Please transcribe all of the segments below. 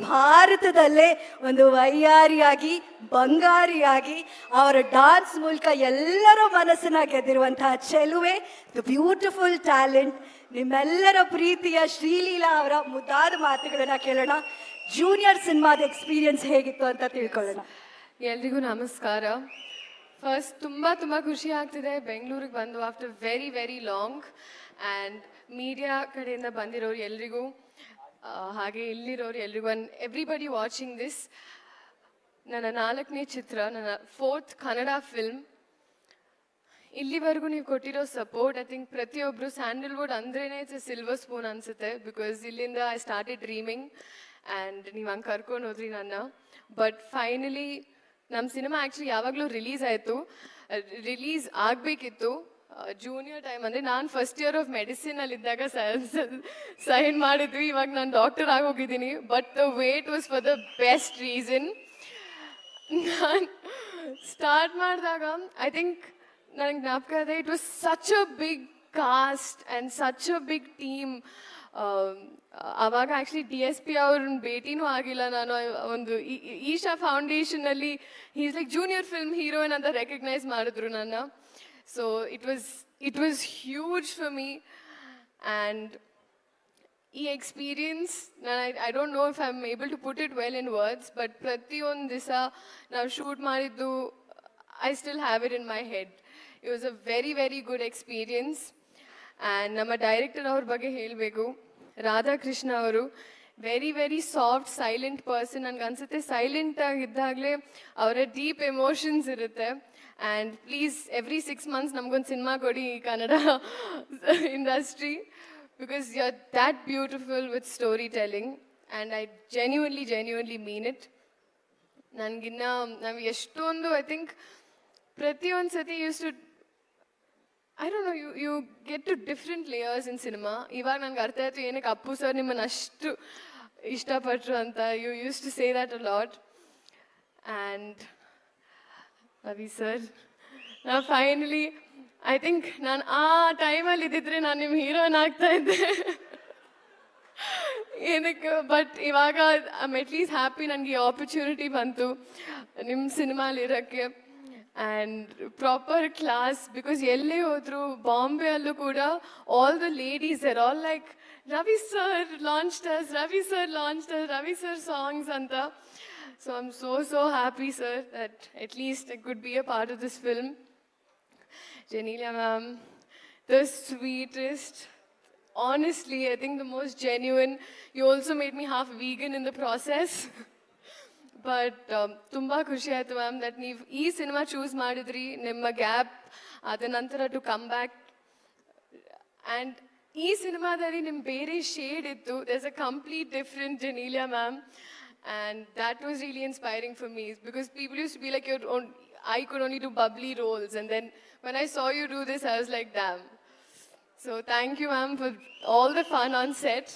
ಭಾರತದಲ್ಲೇ ಒಂದು ವೈಯಾರಿಯಾಗಿ ಬಂಗಾರಿಯಾಗಿ ಅವರ ಡಾನ್ಸ್ ಮೂಲಕ ಎಲ್ಲರ ಮನಸ್ಸನ್ನ ಗೆದ್ದಿರುವಂತಹ ಚೆಲುವೆ, ದ ಬ್ಯೂಟಿಫುಲ್ ಟ್ಯಾಲೆಂಟ್, ನಿಮ್ಮೆಲ್ಲರ ಪ್ರೀತಿಯ ಶ್ರೀಲೀಲಾ ಅವರ ಮುದ್ದಾದ ಮಾತುಗಳನ್ನ ಕೇಳೋಣ. ಜೂನಿಯರ್ ಸಿನಿಮಾದ ಎಕ್ಸ್ಪೀರಿಯನ್ಸ್ ಹೇಗಿತ್ತು ಅಂತ ತಿಳ್ಕೊಳ್ಳೋಣ. ಎಲ್ರಿಗೂ ನಮಸ್ಕಾರ. ಫಸ್ಟ್ ತುಂಬ ಖುಷಿ ಆಗ್ತಿದೆ ಬೆಂಗಳೂರಿಗೆ ಬಂದು after very long. And media ಕಡೆಯಿಂದ ಬಂದಿರೋರು ಎಲ್ರಿಗೂ, ಹಾಗೆ ಇಲ್ಲಿರೋರು ಎಲ್ರಿಗೂ, ಆ್ಯಂಡ್ ಎವ್ರಿಬಡಿ ವಾಚಿಂಗ್ ದಿಸ್. ನನ್ನ 4ನೇ ಚಿತ್ರ, ನನ್ನ 4th ಕನ್ನಡ ಫಿಲ್ಮ್. ಇಲ್ಲಿವರೆಗೂ ನೀವು ಕೊಟ್ಟಿರೋ ಸಪೋರ್ಟ್, ಐ ಥಿಂಕ್ ಪ್ರತಿಯೊಬ್ಬರು ಸ್ಯಾಂಡಲ್ವುಡ್ ಅಂದ್ರೇ ಇಟ್ಸ್ ಸಿಲ್ವರ್ ಸ್ಪೂನ್ ಅನಿಸುತ್ತೆ. ಬಿಕಾಸ್ ಇಲ್ಲಿಂದ ಐ ಸ್ಟಾರ್ಟೆಡ್ ಡ್ರೀಮಿಂಗ್ ಆ್ಯಂಡ್ ನೀವು ಹಂಗೆ ಕರ್ಕೊಂಡು ಹೋದ್ರಿ ನನ್ನ. ಬಟ್ ಫೈನಲಿ ನಮ್ಮ ಸಿನಿಮಾ ಆ್ಯಕ್ಚುಲಿ ಯಾವಾಗಲೂ ರಿಲೀಸ್ ಆಗಬೇಕಿತ್ತು. ಜೂನಿಯರ್ ಟೈಮ್ ಅಂದರೆ ನಾನು ಫಸ್ಟ್ ಇಯರ್ ಆಫ್ ಮೆಡಿಸಿನಲ್ಲಿದ್ದಾಗ ಸೈನ್ ಮಾಡಿದ್ವಿ. ಇವಾಗ ನಾನು ಡಾಕ್ಟರ್ ಆಗೋಗಿದ್ದೀನಿ. But the wait was for the best reason. ನಾನು ಸ್ಟಾರ್ಟ್ ಮಾಡಿದಾಗ ಐ ಥಿಂಕ್ ನನಗೆ ಜ್ಞಾಪಕ ಇದೆ, it was such a big cast and such a big team. ಆವಾಗ ಆ್ಯಕ್ಚುಲಿ DSP ಅವ್ರನ್ನ ಭೇಟಿನೂ ಆಗಿಲ್ಲ ನಾನು. ಒಂದು ಈಶಾ ಫೌಂಡೇಶನಲ್ಲಿ is like junior film heroine ಅಂತ ರೆಕಗ್ನೈಸ್ ಮಾಡಿದ್ರು ನನ್ನ. So it was huge for me. And ಈ experience I don't know if I am able to put it well in words. But ಪ್ರತಿಯೊಂದು ದಿವಸ ನಾವು ಶೂಟ್ ಮಾಡಿದ್ದು I still have it in my head. It was a very good experience. And ನಮ್ಮ director ಅವ್ರ ಬಗ್ಗೆ ಹೇಳಬೇಕು, ರಾಧಾಕೃಷ್ಣ ಅವರು. Very soft silent person. ನನಗೆ ಅನ್ಸುತ್ತೆ ಸೈಲೆಂಟ್ ಆಗಿದ್ದಾಗಲೇ ಅವರ ಡೀಪ್ ಎಮೋಷನ್ಸ್ ಇರುತ್ತೆ. ಆ್ಯಂಡ್ ಪ್ಲೀಸ್ ಎವ್ರಿ 6 months ನಮಗೊಂದು ಸಿನಿಮಾ ಕೊಡಿ ಈ Kannada industry. Because you are that beautiful with story telling. And I genuinely mean it. ನಾವು ಎಷ್ಟೊಂದು ಐ ಥಿಂಕ್ ಪ್ರತಿಯೊಂದು ಸತಿ I don't know, you get to different layers in cinema. ಇವಾಗ ನನಗೆ ಅರ್ಥ ಆಯಿತು ಏನಕ್ಕೆ ಅಪ್ಪು ಸರ್ ನಿಮ್ಮನ್ನು ಅಷ್ಟು ಇಷ್ಟಪಟ್ಟರು ಅಂತ. You use to say that a lot. And Ravi sir, ನಾ ಫೈನಲಿ ಐ ಥಿಂಕ್ ನಾನು ಆ ಟೈಮಲ್ಲಿ ಇದ್ದಿದ್ರೆ ನಾನು ನಿಮ್ಮ ಹೀರೋಯಿನ್ ಆಗ್ತಾ ಇದ್ದೆ ಏನಕ್ಕೆ. ಬಟ್ ಇವಾಗ ಐ ಆಮ್ ಅಟ್ಲೀಸ್ಟ್ ಹ್ಯಾಪಿ ನನಗೆ ಈ ಆಪರ್ಚುನಿಟಿ ಬಂತು ನಿಮ್ಮ ಸಿನಿಮಾಲಿರೋಕ್ಕೆ. And proper class. ಬಿಕಾಸ್ ಎಲ್ಲೇ ಹೋದ್ರು ಬಾಂಬೆ ಅಲ್ಲೂ ಕೂಡ all the ladies are all like Ravi sir launched us, Ravi sir songs ಅಂತ. So I am so happy sir that at least I could be a part of this film. Genelia ma'am, the sweetest, honestly I think the most genuine. You also made me half vegan in the process. But ತುಂಬ ಖುಷಿ ಆಯಿತು ma'am that ನೀವು ಈ cinema choose ಮಾಡಿದ್ರಿ. ನಿಮ್ಮ gap ಅದ ನಂತರ to come back. And ಈ ಸಿನಿಮಾದಲ್ಲಿ ನಿಮ್ಮ ಬೇರೆ ಶೇಡ್ ಇತ್ತು. There's a complete different Genelia ma'am. And that was really inspiring for me. Because people use to be like I could only do bubbly roles. And then when I saw you do this, I was like, damn. So thank you ma'am for all the fun on set.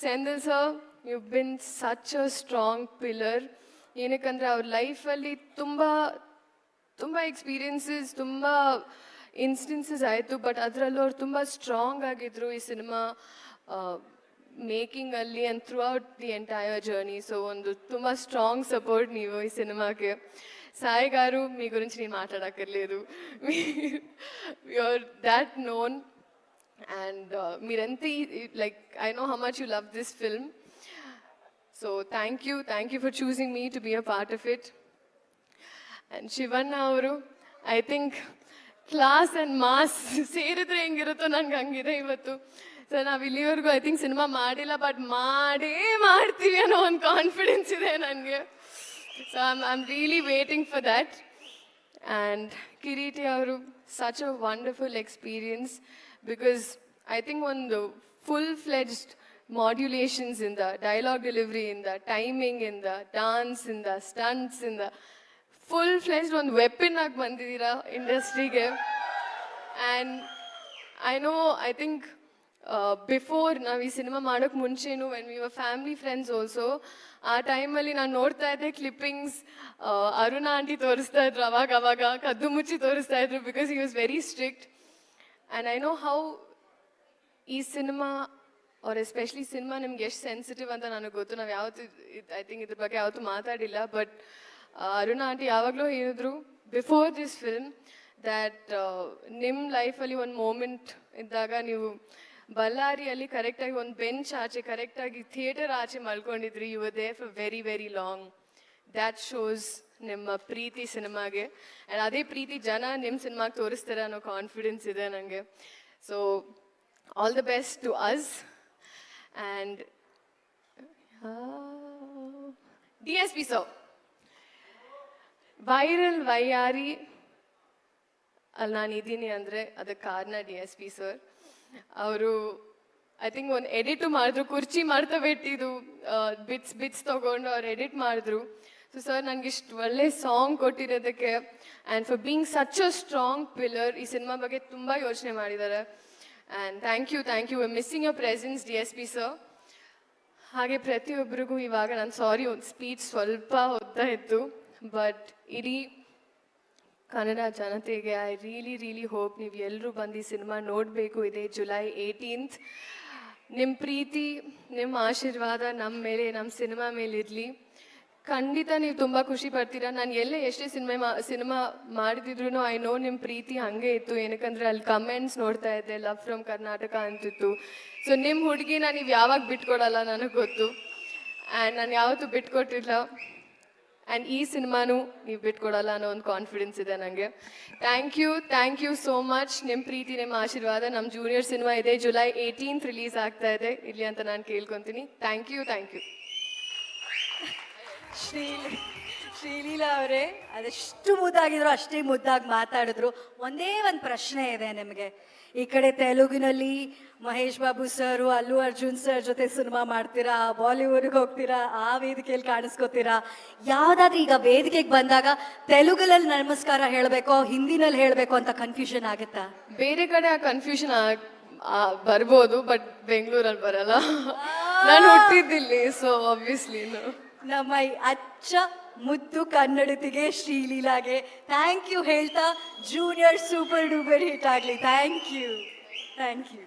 Sendil sir, you've been such a strong pillar. ಏನಕ್ಕಂದರೆ ಅವ್ರ ಲೈಫಲ್ಲಿ ತುಂಬ experiences, ತುಂಬ instances ಆಯಿತು. But ಅದರಲ್ಲೂ ಅವ್ರು ತುಂಬ strong ಆಗಿದ್ರು ಈ ಸಿನಿಮಾ ಮೇಕಿಂಗಲ್ಲಿ and throughout the entire journey. So ಒಂದು ತುಂಬ స్ట్రాంగ్ సపోర్ట్ ನೀವು ఈ సినిమాకి. సాయి గారు మీ గురించి నేను మాట్లాడక్కర్లేదు, యూఆర్ దాట్ నోన్. అండ్ మీరెంత like I know how much you love this film. So thank you for choosing me to be a part of it. And Shivanna avaru, I think class and mass ಸೇರಿದ್ರೆ ಹೆಂಗಿರುತ್ತೋ ನನಗೆ ಹಂಗಿದೆ ಇವತ್ತು. So ನಾವು ಇಲ್ಲಿವರೆಗೂ I think cinema ಮಾಡಿಲ್ಲ, but ಮಾಡ್ತೀವಿ ಅನ್ನೋ ಒಂದು ಕಾನ್ಫಿಡೆನ್ಸ್ ಇದೆ ನನಗೆ. So I am really waiting for that. And Kireeti ಅವರು such a wonderful experience. Because I think ಒಂದು ಫುಲ್ ಫ್ಲೆಡ್ಜ್ಡ್ ಮಾಡ್ಯುಲೇಷನ್ಸ್ ಇಂದ, ಡೈಲಾಗ್ ಡೆಲಿವರಿ ಇಂದ, ಟೈಮಿಂಗ್ ಇಂದ, ಡಾನ್ಸ್ ಇಂದ, ಸ್ಟಂಟ್ಸ್ ಇಂದ ಫುಲ್ ಫ್ಲೆಜ್ಡ್ ಒಂದು ವೆಪನ್ ಆಗಿ ಬಂದಿದ್ದೀರಾ ಇಂಡಸ್ಟ್ರಿಗೆ. ಆ್ಯಂಡ್ ಐ ಥಿಂಕ್ ಬಿಫೋರ್ ನಾವು ಈ ಸಿನಿಮಾ ಮಾಡೋಕ್ಕೆ ಮುಂಚೆನೂ when we were family friends also, ಆ ಟೈಮಲ್ಲಿ ನಾನು ನೋಡ್ತಾ ಇದ್ದೆ ಕ್ಲಿಪ್ಪಿಂಗ್ಸ್. ಅರುಣ ಆಂಟಿ ತೋರಿಸ್ತಾ ಇದ್ರು ಅವಾಗ ಕದ್ದು ಮುಚ್ಚಿ ತೋರಿಸ್ತಾ ಇದ್ರು. Because he was very strict. And I know how ಈ ಸಿನಿಮಾ ಅವ್ರ ಎಸ್ಪೆಷಲಿ ಸಿನಿಮಾ ನಿಮ್ಗೆ ಎಷ್ಟು ಸೆನ್ಸಿಟಿವ್ ಅಂತ ನನಗೆ ಗೊತ್ತು. ನಾವು ಯಾವತ್ತು ಐ ಥಿಂಕ್ ಇದ್ರ ಬಗ್ಗೆ ಯಾವತ್ತೂ ಮಾತಾಡಿಲ್ಲ. ಬಟ್ ಅರುಣ ಆಂಟಿ ಯಾವಾಗಲೂ ಹೇಳಿದ್ರು ಬಿಫೋರ್ ದಿಸ್ ಫಿಲ್ಮ್ ದ್ಯಾಟ್ ನಿಮ್ಮ ಲೈಫಲ್ಲಿ ಒಂದು ಮೂಮೆಂಟ್ ಇದ್ದಾಗ ನೀವು ಬಳ್ಳಾರಿಯಲ್ಲಿ ಕರೆಕ್ಟಾಗಿ ಒಂದು ಬೆಂಚ್ ಆಚೆ ಕರೆಕ್ಟಾಗಿ ಥಿಯೇಟರ್ ಆಚೆ ಮಲ್ಕೊಂಡಿದ್ರಿ. You were there for very very long. That shows ನಿಮ್ಮ ಪ್ರೀತಿ ಸಿನಿಮಾಗೆ. ಆ್ಯಂಡ್ ಅದೇ ಪ್ರೀತಿ ಜನ ನಿಮ್ಮ ಸಿನಿಮಾಗೆ ತೋರಿಸ್ತಾರೆ ಅನ್ನೋ ಕಾನ್ಫಿಡೆನ್ಸ್ ಇದೆ ನನಗೆ. So all the best to us. And DSP sir, viral ವೈಯಾರಿ ಅಲ್ಲಿ ನಾನು ಇದ್ದೀನಿ ಅಂದರೆ ಅದಕ್ಕೆ ಕಾರಣ DSP ಸರ್. ಅವರು ಐ ಥಿಂಕ್ ಒಂದು ಎಡಿಟು ಮಾಡಿದ್ರು, ಕುರ್ಚಿ ಮಾಡ್ತಾ ಬಿಟ್ಟಿದ್ದು ಬಿಟ್ಸ್ ತೊಗೊಂಡು ಅವ್ರು ಎಡಿಟ್ ಮಾಡಿದ್ರು. ಸೊ ಸರ್ ನನಗೆ ಇಷ್ಟು ಒಳ್ಳೆ ಸಾಂಗ್ ಕೊಟ್ಟಿರೋದಕ್ಕೆ and for being such a strong pillar, ಈ ಸಿನಿಮಾ ಬಗ್ಗೆ ತುಂಬ ಯೋಚನೆ ಮಾಡಿದ್ದಾರೆ. And thank you missing your presence DSP sir. ಹಾಗೆ ಪ್ರತಿಯೊಬ್ಬರಿಗೂ ಇವಾಗ ನಾನು ಸಾರಿ ಒಂದು ಸ್ಪೀಚ್ ಸ್ವಲ್ಪ ಓದ್ತಾ ಇತ್ತು, ಬಟ್ ಇಡೀ ಕನ್ನಡ ಜನತೆಗೆ ಐ ರಿಯಲಿ ಹೋಪ್ ನೀವು ಎಲ್ಲರೂ ಬಂದು ಈ ಸಿನಿಮಾ ನೋಡಬೇಕು. ಇದೆ July 18th. ನಿಮ್ಮ ಪ್ರೀತಿ, ನಿಮ್ಮ ಆಶೀರ್ವಾದ ನಮ್ಮ ಮೇಲೆ, ನಮ್ಮ ಸಿನಿಮಾ ಮೇಲೆ ಇರಲಿ. ಖಂಡಿತ ನೀವು ತುಂಬ ಖುಷಿ ಪಡ್ತೀರಾ. ನಾನು ಎಲ್ಲೇ ಎಷ್ಟೇ ಸಿನಿಮಾ ಮಾಡಿದ್ರು ಐ ನೋ ನಿಮ್ಮ ಪ್ರೀತಿ ಹಾಗೆ ಇತ್ತು. ಏನಕ್ಕಂದರೆ ಅಲ್ಲಿ ಕಮೆಂಟ್ಸ್ ನೋಡ್ತಾ ಇದ್ದೆ, ಲವ್ ಫ್ರಮ್ ಕರ್ನಾಟಕ ಅಂತಿತ್ತು. ಸೊ ನಿಮ್ಮ ಹುಡುಗಿನ ನೀವು ಯಾವಾಗ ಬಿಟ್ಕೊಡಲ್ಲ ನನಗೆ ಗೊತ್ತು. ಆ್ಯಂಡ್ ನಾನು ಯಾವತ್ತೂ ಬಿಟ್ಕೊಟ್ಟಿಲ್ಲ. ಆ್ಯಂಡ್ ಈ ಸಿನಿಮಾನು ನೀವು ಬಿಟ್ಕೊಡಲ್ಲ ಅನ್ನೋ ಒಂದು ಕಾನ್ಫಿಡೆನ್ಸ್ ಇದೆ ನನಗೆ. Thank you so much. ನಿಮ್ಮ ಪ್ರೀತಿ, ನಿಮ್ಮ ಆಶೀರ್ವಾದ. ನಮ್ಮ ಜೂನಿಯರ್ ಸಿನಿಮಾ ಇದೆ July 18th ರಿಲೀಸ್ ಆಗ್ತಾ ಇದೆ, ಇರಲಿ ಅಂತ ನಾನು ಕೇಳ್ಕೊತೀನಿ. Thank you. ಶ್ರೀಲೀಲಾ ಅವರೇ ಅದೆಷ್ಟು ಮುದ್ದಾಗಿದ್ರು ಅಷ್ಟೇ ಮುದ್ದಾಗಿ ಮಾತಾಡಿದ್ರು. ಒಂದೇ ಒಂದು ಪ್ರಶ್ನೆ ಇದೆ ನಿಮಗೆ. ಈ ಕಡೆ ತೆಲುಗಿನಲ್ಲಿ ಮಹೇಶ್ ಬಾಬು ಸರ್, ಅಲ್ಲು ಅರ್ಜುನ್ ಸರ್ ಜೊತೆ ಸಿನಿಮಾ ಮಾಡ್ತೀರಾ, ಬಾಲಿವುಡ್ಗೆ ಹೋಗ್ತೀರಾ, ಆ ವೇದಿಕೆಯಲ್ಲಿ ಕಾಣಿಸ್ಕೋತೀರಾ. ಯಾವುದಾದ್ರೂ ಈಗ ವೇದಿಕೆಗೆ ಬಂದಾಗ ತೆಲುಗಲ್ಲಿ ನಮಸ್ಕಾರ ಹೇಳಬೇಕು, ಹಿಂದಿನಲ್ಲಿ ಹೇಳಬೇಕು ಅಂತ ಕನ್ಫ್ಯೂಷನ್ ಆಗುತ್ತಾ? ಬೇರೆ ಕಡೆ ಆ ಕನ್ಫ್ಯೂಷನ್ ಬರ್ಬೋದು, ಬಟ್ ಬೆಂಗಳೂರಲ್ಲಿ ಬರಲ್ಲ. ನಾನು ಹುಟ್ಟಿದ್ದಿಲ್ಲಿ, ಸೊ ಆಬ್ವಿಯಸ್ಲಿ ನಮ್ಮ ಈ ಅಚ್ಚ ಮುದ್ದು ಕನ್ನಡತಿಗೆ ಶ್ರೀಲೀಲಾಗೆ ಥ್ಯಾಂಕ್ ಯು ಹೇಳ್ತಾ ಜೂನಿಯರ್ ಸೂಪರ್ ಡೂಪರ್ ಹಿಟ್ ಆಗಲಿ. Thank you.